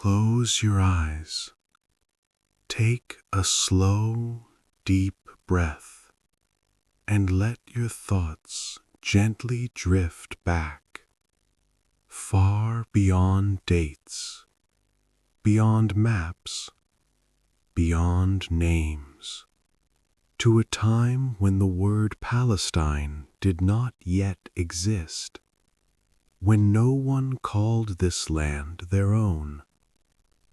Close your eyes. Take a slow, deep breath and let your thoughts gently drift back, far beyond dates, beyond maps, beyond names, to a time when the word Palestine did not yet exist, when no one called this land their own.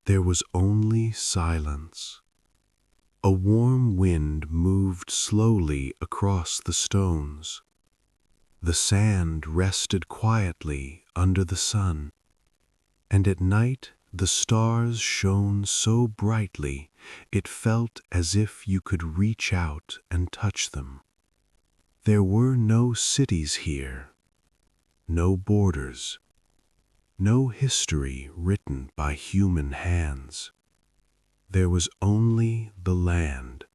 There was only silence. A warm wind moved slowly across the stones. The sand rested quietly under the sun, and at night the stars shone so brightly it felt as if you could reach out and touch them. There were no cities here, no borders, no history written by human hands. There was only the land,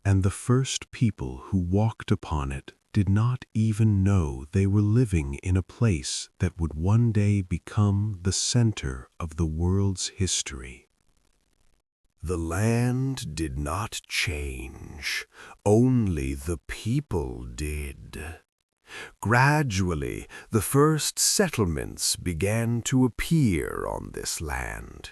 and the first people who walked upon it did not even know they were living in a place that would one day become the center of the world's history. The land did not change, only the people did. Gradually, the first settlements began to appear on this land.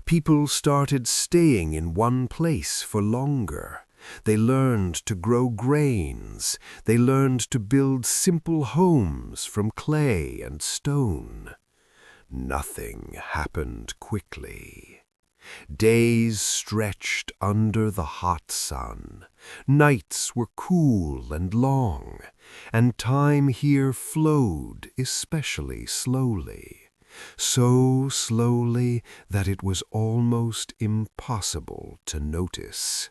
People started staying in one place for longer. They learned to grow grains. They learned to build simple homes from clay and stone. Nothing happened quickly. Days stretched under the hot sun. Nights were cool and long, and time here flowed especially slowly, so slowly that it was almost impossible to notice.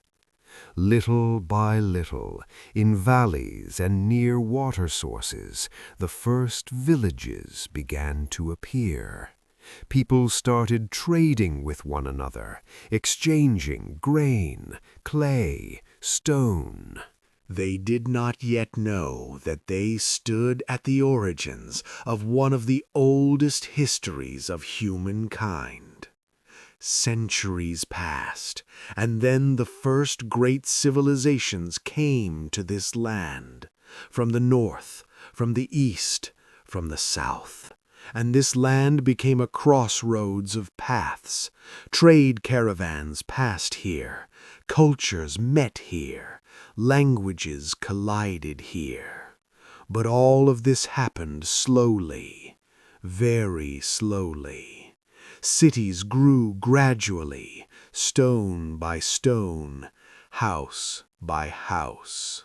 Little by little, in valleys and near water sources, the first villages began to appear. People started trading with one another, exchanging grain, clay, stone. They did not yet know that they stood at the origins of one of the oldest histories of humankind. Centuries passed, and then the first great civilizations came to this land, from the north, from the east, from the south. And this land became a crossroads of paths. Trade caravans passed here. Cultures met here. Languages collided here. But all of this happened slowly, very slowly. Cities grew gradually, stone by stone, house by house.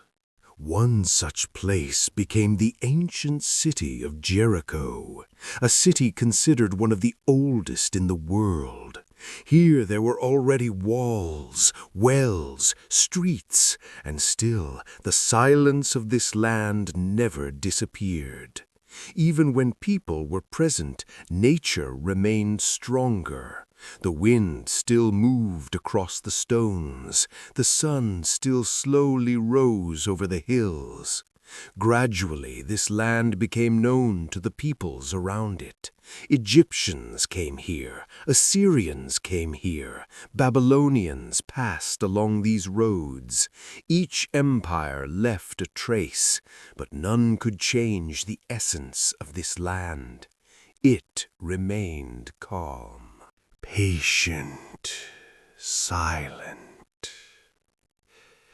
One such place became the ancient city of Jericho, a city considered one of the oldest in the world. Here there were already walls, wells, streets, and still the silence of this land never disappeared. Even when people were present, nature remained stronger. The wind still moved across the stones. The sun still slowly rose over the hills. Gradually, this land became known to the peoples around it. Egyptians came here, Assyrians came here, Babylonians passed along these roads. Each empire left a trace, but none could change the essence of this land. It remained calm, patient, silent.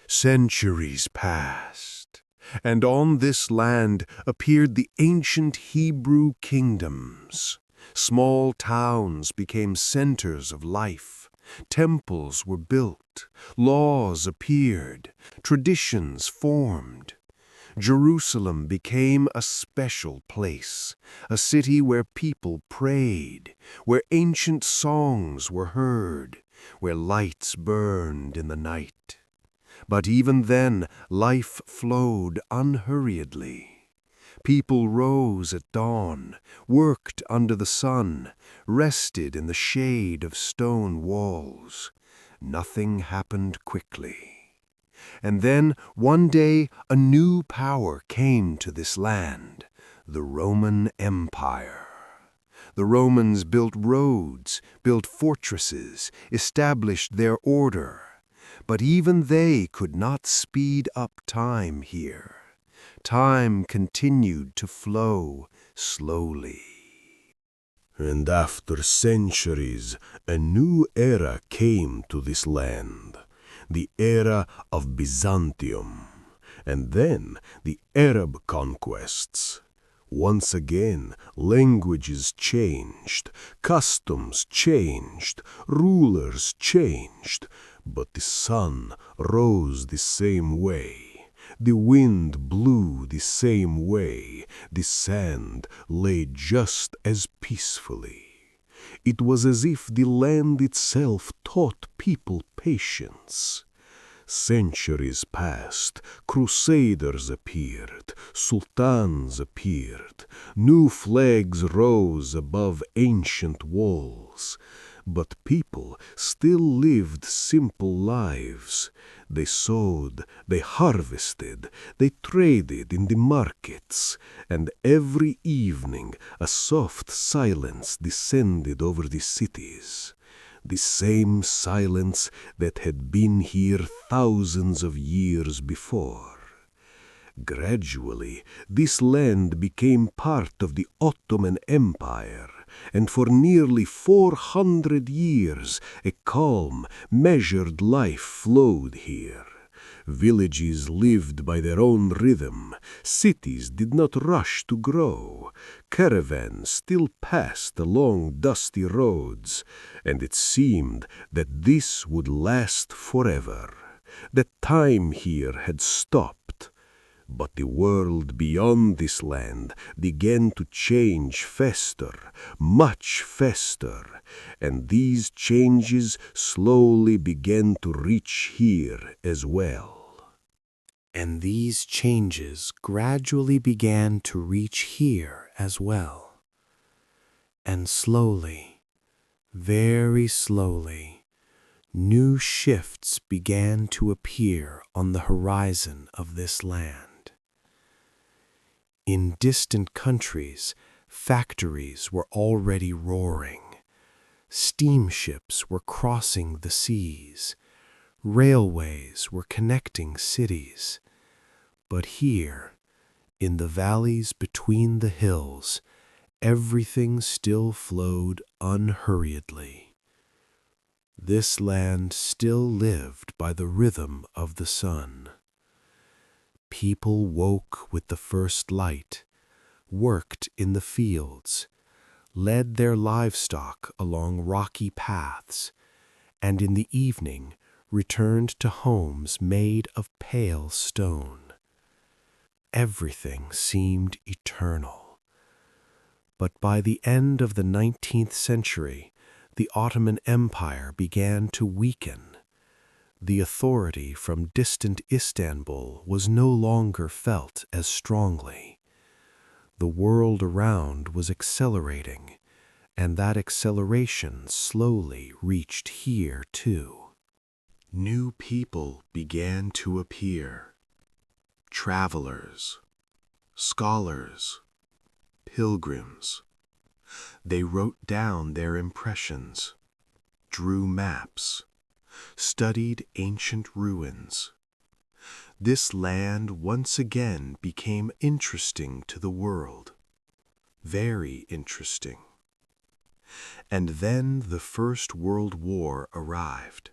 Centuries passed, and on this land appeared the ancient Hebrew kingdoms. Small towns became centers of life. Temples were built. Laws appeared. Traditions formed. Jerusalem became a special place, a city where people prayed, where ancient songs were heard, where lights burned in the night. But even then, life flowed unhurriedly. People rose at dawn, worked under the sun, rested in the shade of stone walls. Nothing happened quickly. And then, one day, a new power came to this land, the Roman Empire. The Romans built roads, built fortresses, established their order. But even they could not speed up time here. Time continued to flow slowly. And after centuries, a new era came to this land, the era of Byzantium, and then the Arab conquests. Once again, languages changed, customs changed, rulers changed, but the sun rose the same way. The wind blew the same way, the sand lay just as peacefully. It was as if the land itself taught people patience. Centuries passed, crusaders appeared, sultans appeared, new flags rose above ancient walls. But people still lived simple lives. They sowed, they harvested, they traded in the markets, and every evening a soft silence descended over the cities. The same silence that had been here thousands of years before. Gradually, this land became part of the Ottoman Empire, and for nearly 400 years a calm, measured life flowed here. Villages lived by their own rhythm. Cities did not rush to grow. Caravans still passed along dusty roads, and it seemed that this would last forever, that time here had stopped. But the world beyond this land began to change faster, much faster, and these changes slowly began to reach here as well. And these changes gradually began to reach here as well. And slowly, very slowly, new shifts began to appear on the horizon of this land. In distant countries, factories were already roaring. Steamships were crossing the seas. Railways were connecting cities. But here, in the valleys between the hills, everything still flowed unhurriedly. This land still lived by the rhythm of the sun. People woke with the first light, worked in the fields, led their livestock along rocky paths, and in the evening returned to homes made of pale stone. Everything seemed eternal. But by the end of the 19th century, the Ottoman Empire began to weaken. The authority from distant Istanbul was no longer felt as strongly. The world around was accelerating, and that acceleration slowly reached here too. New people began to appear. Travelers, scholars, pilgrims. They wrote down their impressions, drew maps, studied ancient ruins. This land once again became interesting to the world, very interesting. And then the First World War arrived.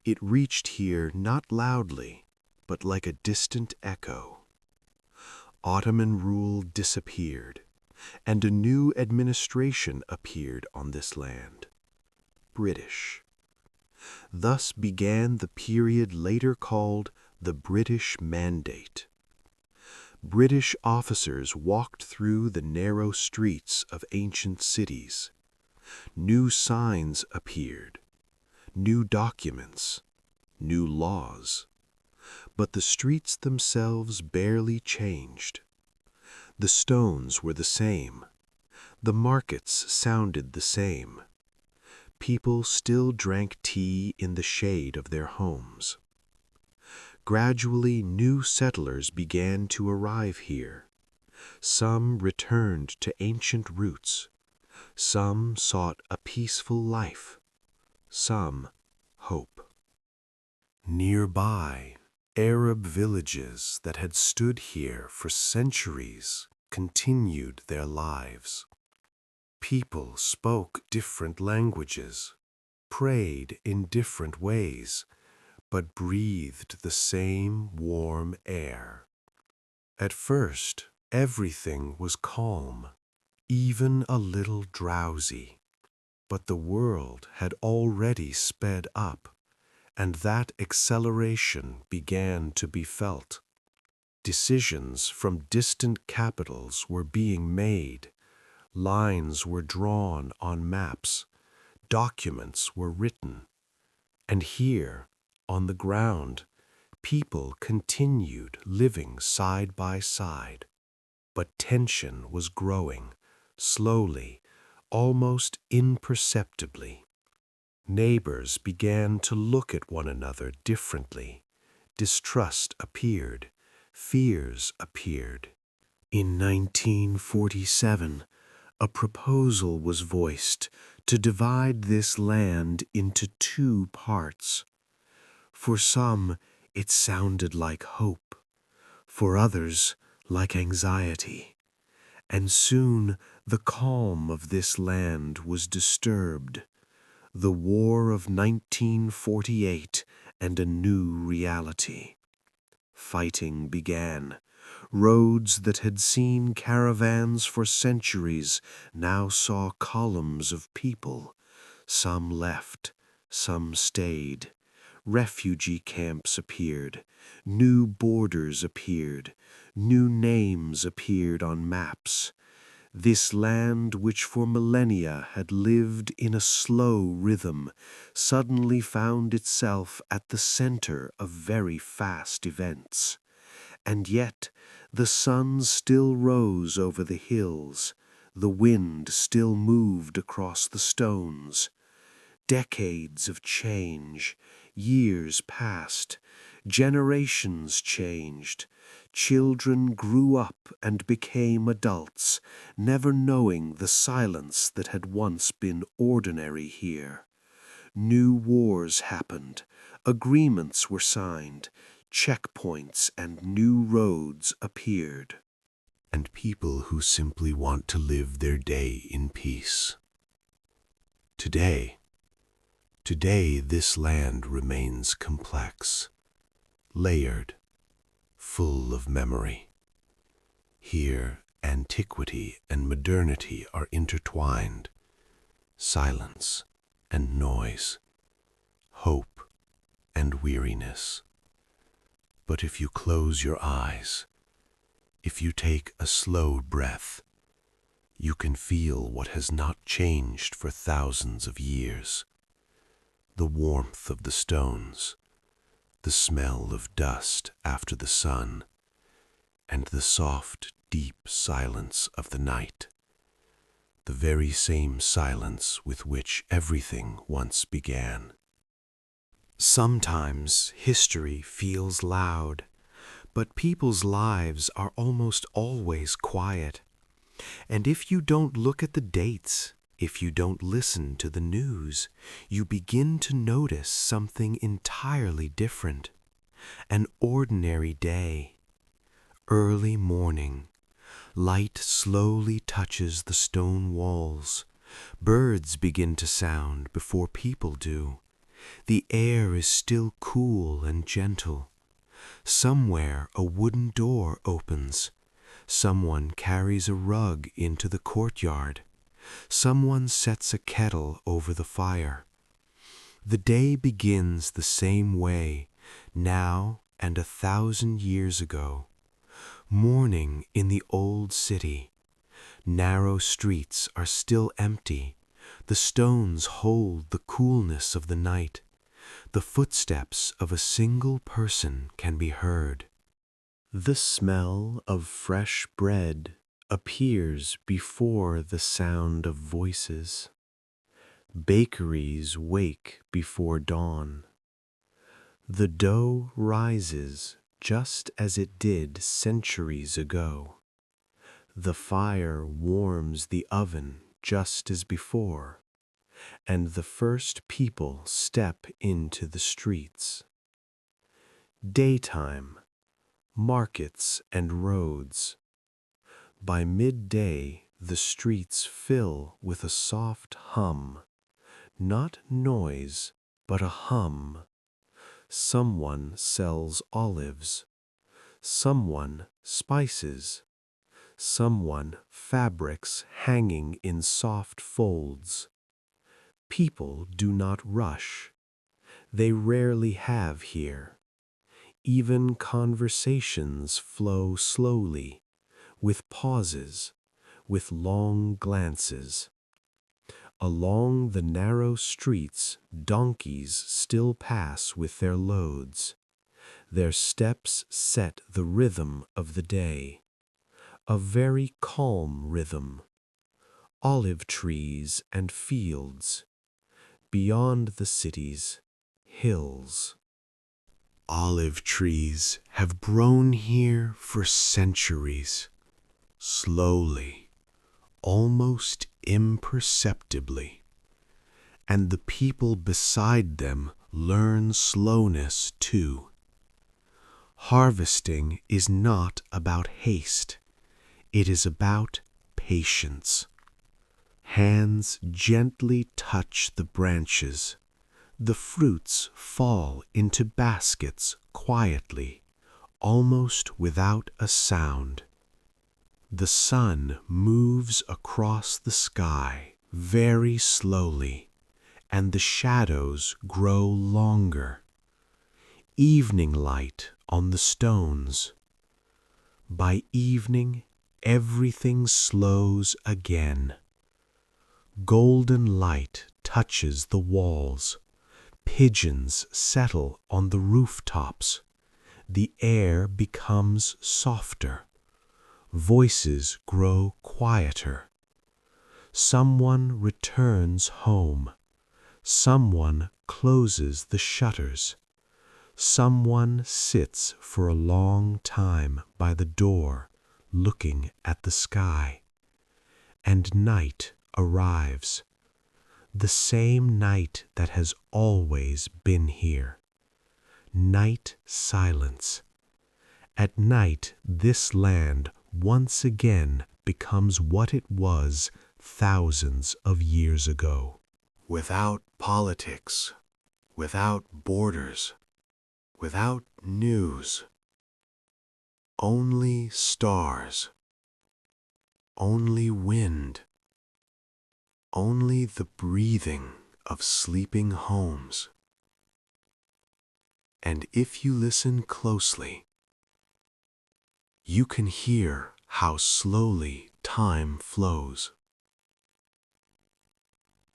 It reached here not loudly, but like a distant echo. Ottoman rule disappeared, and a new administration appeared on this land, British. Thus began the period later called the British Mandate. British officers walked through the narrow streets of ancient cities. New signs appeared, new documents, new laws. But the streets themselves barely changed. The stones were the same. The markets sounded the same. People still drank tea in the shade of their homes. Gradually, new settlers began to arrive here. Some returned to ancient roots. Some sought a peaceful life, some hope. Nearby, Arab villages that had stood here for centuries continued their lives. People spoke different languages, prayed in different ways, but breathed the same warm air. At first, everything was calm, even a little drowsy. But the world had already sped up, and that acceleration began to be felt. Decisions from distant capitals were being made, lines were drawn on maps, documents were written, and here, on the ground, people continued living side by side. But tension was growing, slowly, almost imperceptibly. Neighbors began to look at one another differently. Distrust appeared, fears appeared. In 1947, a proposal was voiced to divide this land into two parts. For some, it sounded like hope. For others, like anxiety. And soon the calm of this land was disturbed. The war of 1948 and a new reality. Fighting began. Roads that had seen caravans for centuries now saw columns of people. Some left, some stayed. Refugee camps appeared. New borders appeared. New names appeared on maps. This land, which for millennia had lived in a slow rhythm, suddenly found itself at the center of very fast events. And yet, the sun still rose over the hills, the wind still moved across the stones. Decades of change, years passed, generations changed. Children grew up and became adults, never knowing the silence that had once been ordinary here. New wars happened, agreements were signed, checkpoints and new roads appeared. And people who simply want to live their day in peace. Today this land remains complex, layered, full of memory. Here, antiquity and modernity are intertwined, silence and noise, hope and weariness. But if you close your eyes, if you take a slow breath, you can feel what has not changed for thousands of years. The warmth of the stones, the smell of dust after the sun, and the soft, deep silence of the night. The very same silence with which everything once began. Sometimes history feels loud, but people's lives are almost always quiet. And if you don't look at the dates, if you don't listen to the news, you begin to notice something entirely different. An ordinary day. Early morning. Light slowly touches the stone walls. Birds begin to sound before people do. The air is still cool and gentle. Somewhere a wooden door opens. Someone carries a rug into the courtyard. Someone sets a kettle over the fire. The day begins the same way, now and 1,000 years ago. Morning in the old city. Narrow streets are still empty. The stones hold the coolness of the night. The footsteps of a single person can be heard. The smell of fresh bread appears before the sound of voices. Bakeries wake before dawn. The dough rises just as it did centuries ago. The fire warms the oven just as before, and the first people step into the streets. Daytime, markets and roads. By midday, the streets fill with a soft hum, not noise, but a hum. Someone sells olives, someone spices, someone fabrics hanging in soft folds. People do not rush. They rarely have here. Even conversations flow slowly, with pauses, with long glances. Along the narrow streets, donkeys still pass with their loads. Their steps set the rhythm of the day, a very calm rhythm. Olive trees and fields. Beyond the cities, hills. Olive trees have grown here for centuries, slowly, almost imperceptibly, and the people beside them learn slowness too. Harvesting is not about haste, it is about patience. Hands gently touch the branches. The fruits fall into baskets quietly, almost without a sound. The sun moves across the sky very slowly, and the shadows grow longer. Evening light on the stones. By evening, everything slows again. Golden light touches the walls. Pigeons settle on the rooftops. The air becomes softer. Voices grow quieter. Someone returns home. Someone closes the shutters. Someone sits for a long time by the door, looking at the sky. And night arrives. The same night that has always been here. Night silence. At night, this land once again becomes what it was thousands of years ago. Without politics, without borders, without news. Only stars. Only wind. Only the breathing of sleeping homes. And if you listen closely, you can hear how slowly time flows.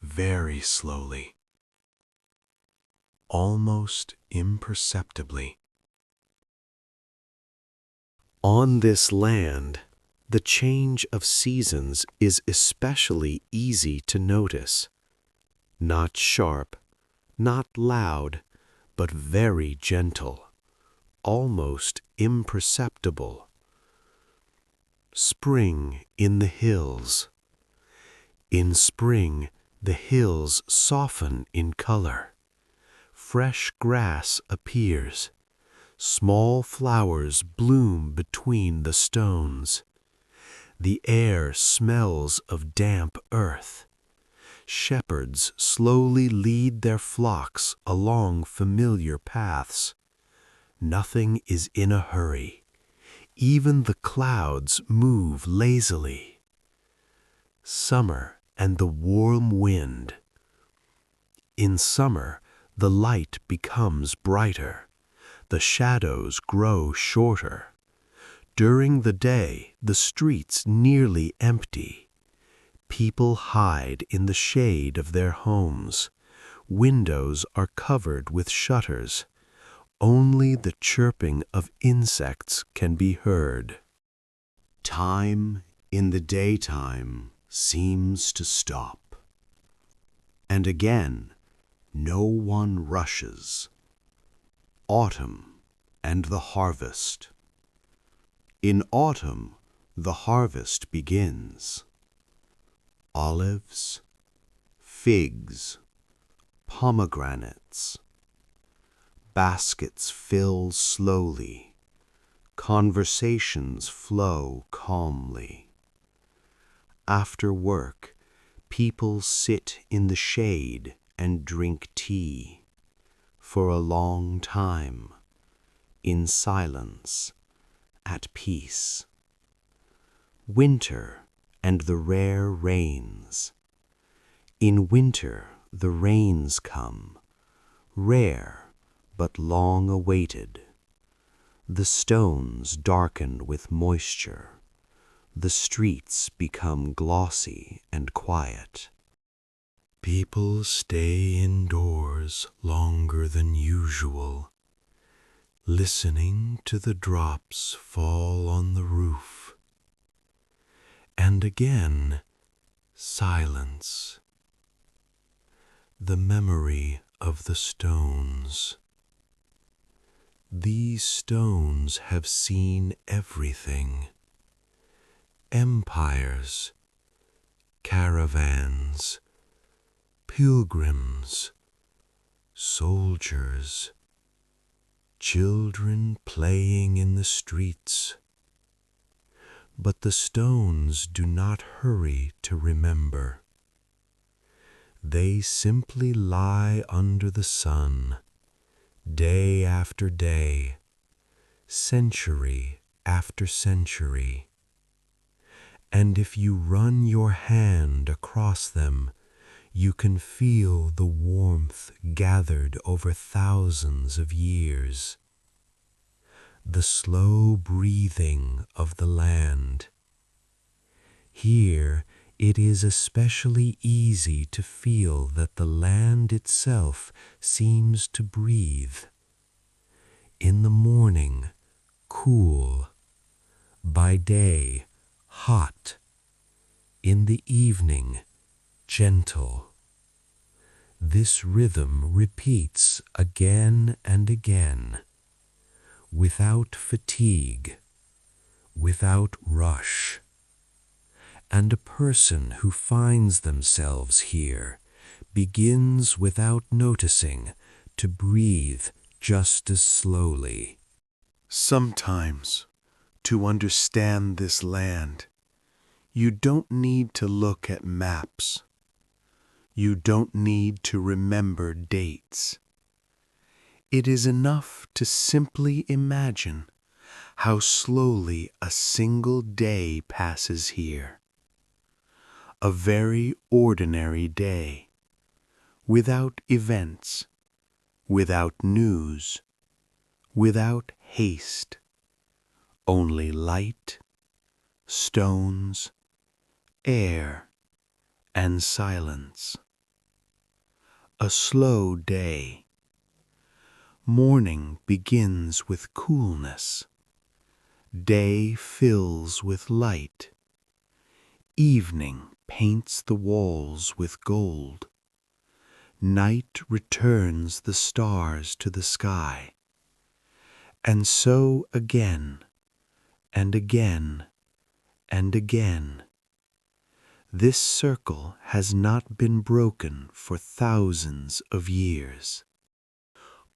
Very slowly. Almost imperceptibly. On this land, the change of seasons is especially easy to notice. Not sharp, not loud, but very gentle, almost imperceptible. Spring in the hills. In spring, the hills soften in color. Fresh grass appears. Small flowers bloom between the stones. The air smells of damp earth. Shepherds slowly lead their flocks along familiar paths. Nothing is in a hurry. Even the clouds move lazily. Summer and the warm wind. In summer, the light becomes brighter. The shadows grow shorter. During the day, the streets nearly empty. People hide in the shade of their homes. Windows are covered with shutters. Only the chirping of insects can be heard. Time in the daytime seems to stop. And again, no one rushes. Autumn and the harvest. In autumn, the harvest begins. olives, figs, pomegranates. Baskets fill slowly, conversations flow calmly. After work, people sit in the shade and drink tea for a long time, in silence, at peace. Winter and the rare rains. In winter the rains come, rare but long awaited. The stones darken with moisture. The streets become glossy and quiet. People stay indoors longer than usual, listening to the drops fall on the roof. And again, silence. The memory of the stones. These stones have seen everything. Empires, caravans, pilgrims, soldiers, children playing in the streets. But the stones do not hurry to remember. They simply lie under the sun, day after day, century after century. And if you run your hand across them, you can feel the warmth gathered over thousands of years. The slow breathing of the land. Here it is especially easy to feel that the land itself seems to breathe. In the morning, cool. By day, hot. In the evening, gentle. This rhythm repeats again and again, without fatigue, without rush. And a person who finds themselves here begins without noticing to breathe just as slowly. Sometimes, to understand this land, you don't need to look at maps. You don't need to remember dates. It is enough to simply imagine how slowly a single day passes here. A very ordinary day, without events, without news, without haste, only light, stones, air, and silence. A slow day. Morning begins with coolness. Day fills with light. Evening paints the walls with gold. Night returns the stars to the sky. And so again, and again, and again. This circle has not been broken for thousands of years.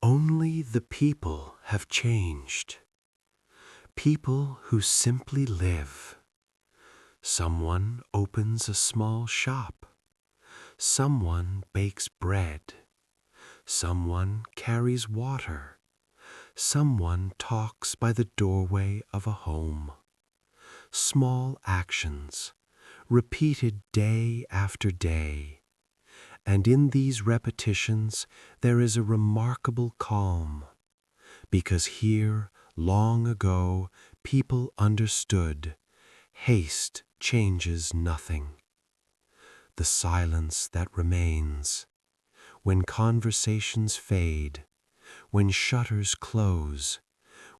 Only the people have changed. People who simply live. Someone opens a small shop. Someone bakes bread. Someone carries water. Someone talks by the doorway of a home. Small actions, repeated day after day. And in these repetitions there is a remarkable calm, because here, long ago, people understood haste changes nothing. The silence that remains, when conversations fade, when shutters close,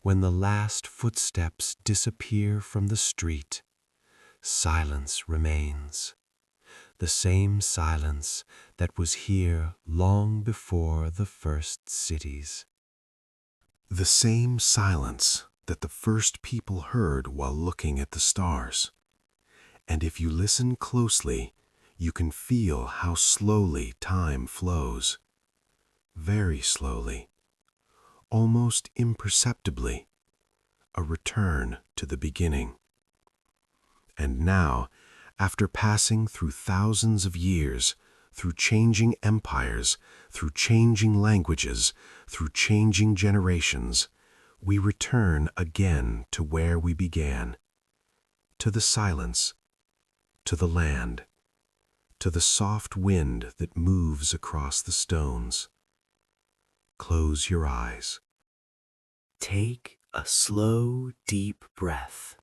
when the last footsteps disappear from the street, silence remains. The same silence that was here long before the first cities. The same silence that the first people heard while looking at the stars. And if you listen closely, You can feel how slowly time flows. Very slowly, almost imperceptibly, a return to the beginning. And now, after passing through thousands of years, through changing empires, through changing languages, through changing generations, we return again to where we began, to the silence, to the land, to the soft wind that moves across the stones. Close your eyes. Take a slow, deep breath.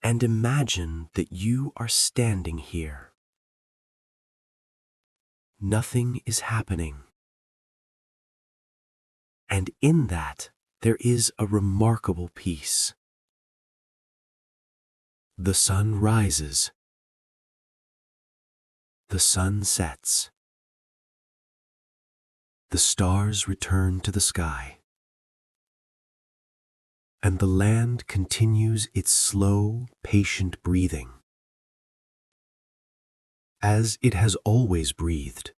And imagine that you are standing here. Nothing is happening. And in that, there is a remarkable peace. The sun rises. The sun sets. The stars return to the sky. And the land continues its slow, patient breathing, as it has always breathed,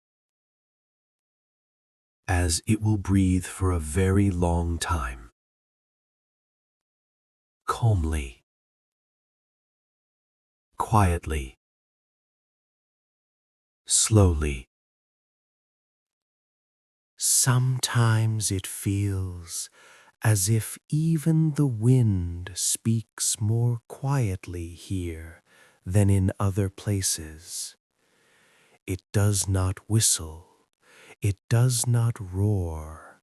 as it will breathe for a very long time. Calmly, quietly, slowly. Sometimes it feels as if even the wind speaks more quietly here than in other places. It does not whistle, it does not roar,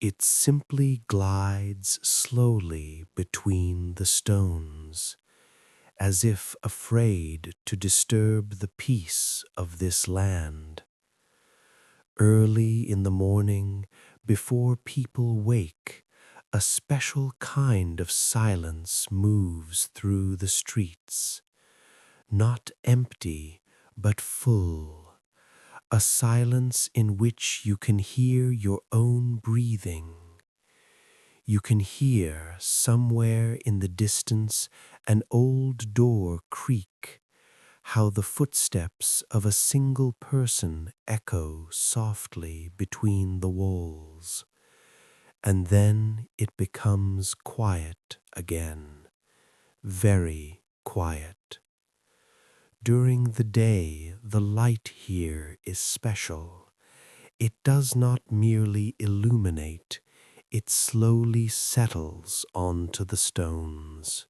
it simply glides slowly between the stones, as if afraid to disturb the peace of this land. Early in the morning, before people wake, a special kind of silence moves through the streets, not empty, but full, a silence in which you can hear your own breathing. You can hear, somewhere in the distance, an old door creak, how the footsteps of a single person echo softly between the walls. And then it becomes quiet again, very quiet. During the day, the light here is special. It does not merely illuminate, it slowly settles onto the stones.